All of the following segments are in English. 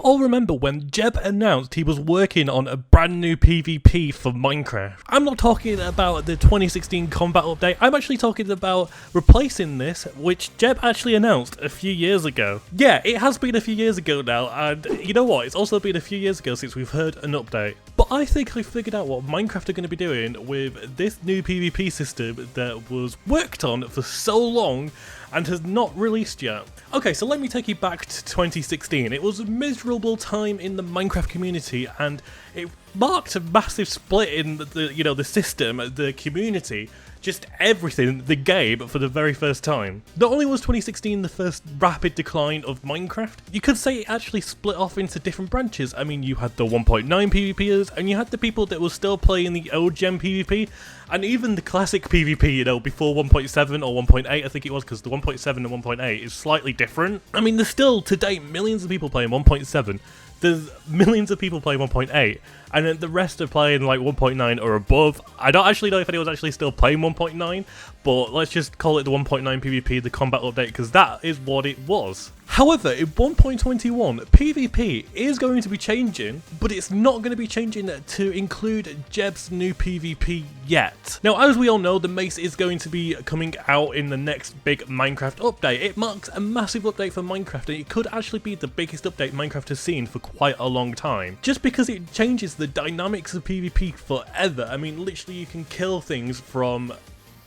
all remember when Jeb announced he was working on a brand new PvP for Minecraft. I'm not talking about the 2016 combat update, I'm actually talking about replacing this, which Jeb actually announced a few years ago. Yeah, it has been a few years ago now, and you know what, it's also been a few years ago since we've heard an update. But I think I figured out what Minecraft are going to be doing with this new PvP system that was worked on for so long and has not released yet. Okay, so let me take you back to 2016. It was a miserable time in the Minecraft community, and it marked a massive split in the system, the community, just everything, the game, for the very first time. Not only was 2016 the first rapid decline of Minecraft, you could say it actually split off into different branches. I mean, you had the 1.9 PvPers, and you had the people that were still playing the old gen PvP, and even the classic PvP, before 1.7 or 1.8, I think it was, because the 1.7 and 1.8 is slightly different. I mean, there's still, to date, millions of people playing 1.7. There's millions of people playing 1.8, and then the rest are playing like 1.9 or above. I don't actually know if anyone's actually still playing 1.9, but let's just call it the 1.9 PvP, the combat update, because that is what it was. However, in 1.21, PvP is going to be changing, but it's not going to be changing to include Jeb's new PvP yet. Now, as we all know, the Mace is going to be coming out in the next big Minecraft update. It marks a massive update for Minecraft, and it could actually be the biggest update Minecraft has seen for quite a long time. Just because it changes the dynamics of PvP forever. I mean, literally you can kill things from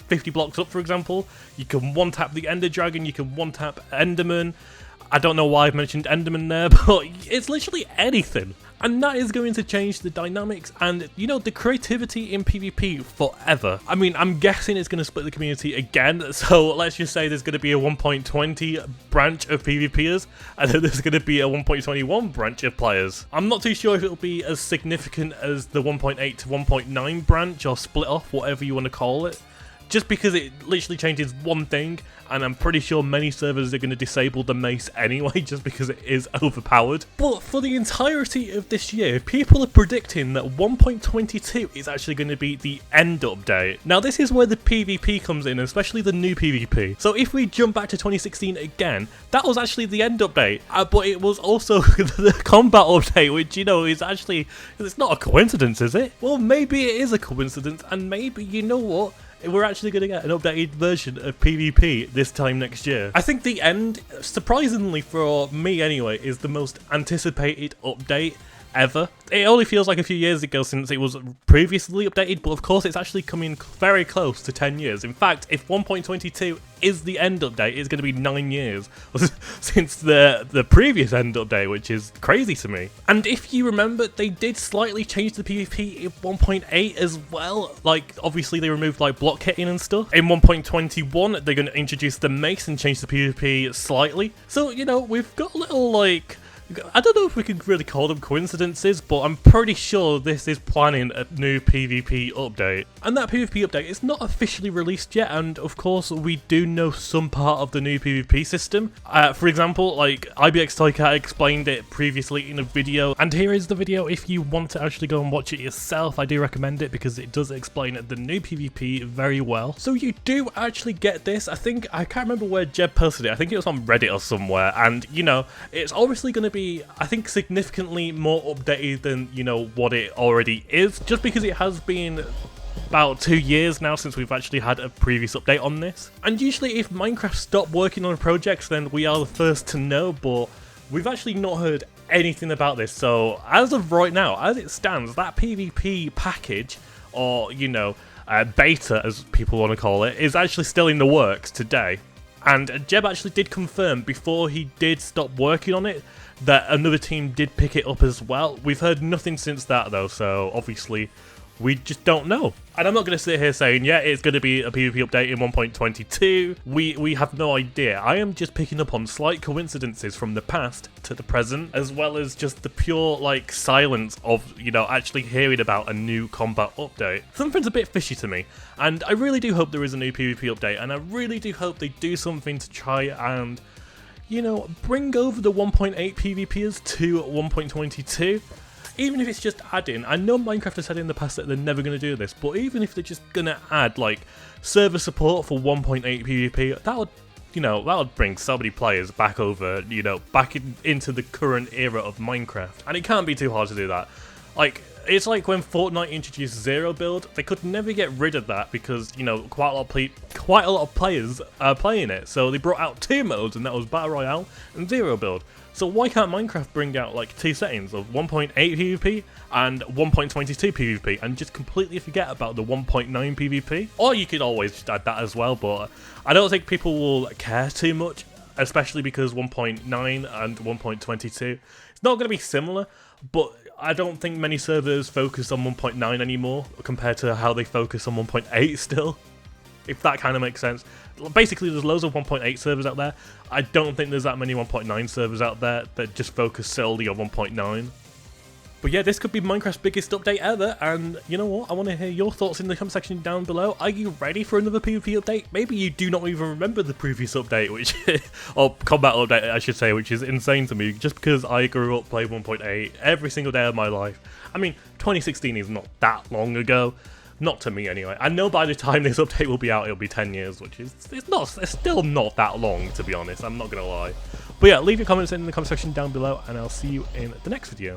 50 blocks up, for example. You can one-tap the Ender Dragon, you can one-tap Enderman. I don't know why I've mentioned Enderman there, but it's literally anything. And that is going to change the dynamics and, the creativity in PvP forever. I mean, I'm guessing it's going to split the community again, so let's just say there's going to be a 1.20 branch of PvPers, and then there's going to be a 1.21 branch of players. I'm not too sure if it'll be as significant as the 1.8 to 1.9 branch, or split off, whatever you want to call it. Just because it literally changes one thing, and I'm pretty sure many servers are going to disable the Mace anyway, just because it is overpowered. But for the entirety of this year, people are predicting that 1.22 is actually going to be the end update. Now, this is where the PvP comes in, especially the new PvP. So if we jump back to 2016 again, that was actually the end update, but it was also the combat update, which, is actually, it's not a coincidence, is it? Well, maybe it is a coincidence, and maybe, you know what? We're actually going to get an updated version of PvP this time next year. I think the end, surprisingly for me anyway, is the most anticipated update ever. It only feels like a few years ago since it was previously updated, but of course it's actually coming very close to 10 years. In fact, if 1.22 is the end update, it's going to be 9 years since the previous end update, which is crazy to me. And if you remember, they did slightly change the PvP in 1.8 as well. Like, obviously they removed like block hitting and stuff. In 1.21, they're going to introduce the Mace and change the PvP slightly. So, we've got a little like, I don't know if we can really call them coincidences, but I'm pretty sure this is planning a new PvP update. And that PvP update is not officially released yet, and of course we do know some part of the new PvP system. For example, like IBX Toycat explained it previously in a video, and here is the video if you want to actually go and watch it yourself. I do recommend it because it does explain the new PvP very well. So you do actually get this. I can't remember where Jeb posted it. I think it was on Reddit or somewhere, and it's obviously going to be, I think, significantly more updated than, what it already is, just because it has been about 2 years now since we've actually had a previous update on this. And usually if Minecraft stopped working on projects, then we are the first to know, but we've actually not heard anything about this. So as of right now, as it stands, that PvP package, or, beta as people want to call it, is actually still in the works today. And Jeb actually did confirm before he did stop working on it that another team did pick it up as well. We've heard nothing since that though, so obviously we just don't know. And I'm not going to sit here saying, yeah, it's going to be a PvP update in 1.22. We have no idea. I am just picking up on slight coincidences from the past to the present, as well as just the pure, like, silence of, actually hearing about a new combat update. Something's a bit fishy to me, and I really do hope there is a new PvP update, and I really do hope they do something to try and, bring over the 1.8 PvPers to 1.22. Even if it's just adding, I know Minecraft has said in the past that they're never going to do this, but even if they're just going to add like server support for 1.8 PvP, that would you know, that would bring so many players back over, you know, back into the current era of Minecraft. And it can't be too hard to do that. Like, it's like when Fortnite introduced Zero Build, they could never get rid of that because, you know, quite a lot of players are playing it. So they brought out 2 modes, and that was Battle Royale and Zero Build. So why can't Minecraft bring out like 2 settings of 1.8 PvP and 1.22 PvP and just completely forget about the 1.9 PvP? Or you could always just add that as well, but I don't think people will care too much, especially because 1.9 and 1.22, it's not going to be similar, but I don't think many servers focus on 1.9 anymore compared to how they focus on 1.8 still. If that kind of makes sense. Basically, there's loads of 1.8 servers out there. I don't think there's that many 1.9 servers out there that just focus solely on 1.9. But yeah, this could be Minecraft's biggest update ever, and you know what? I want to hear your thoughts in the comment section down below. Are you ready for another PvP update? Maybe you do not even remember the previous update, which or combat update, I should say, which is insane to me, just because I grew up playing 1.8 every single day of my life. I mean, 2016 is not that long ago. Not to me, anyway. I know by the time this update will be out, it'll be 10 years, which is it's still not that long, to be honest. I'm not gonna lie. But yeah, leave your comments in the comment section down below, and I'll see you in the next video.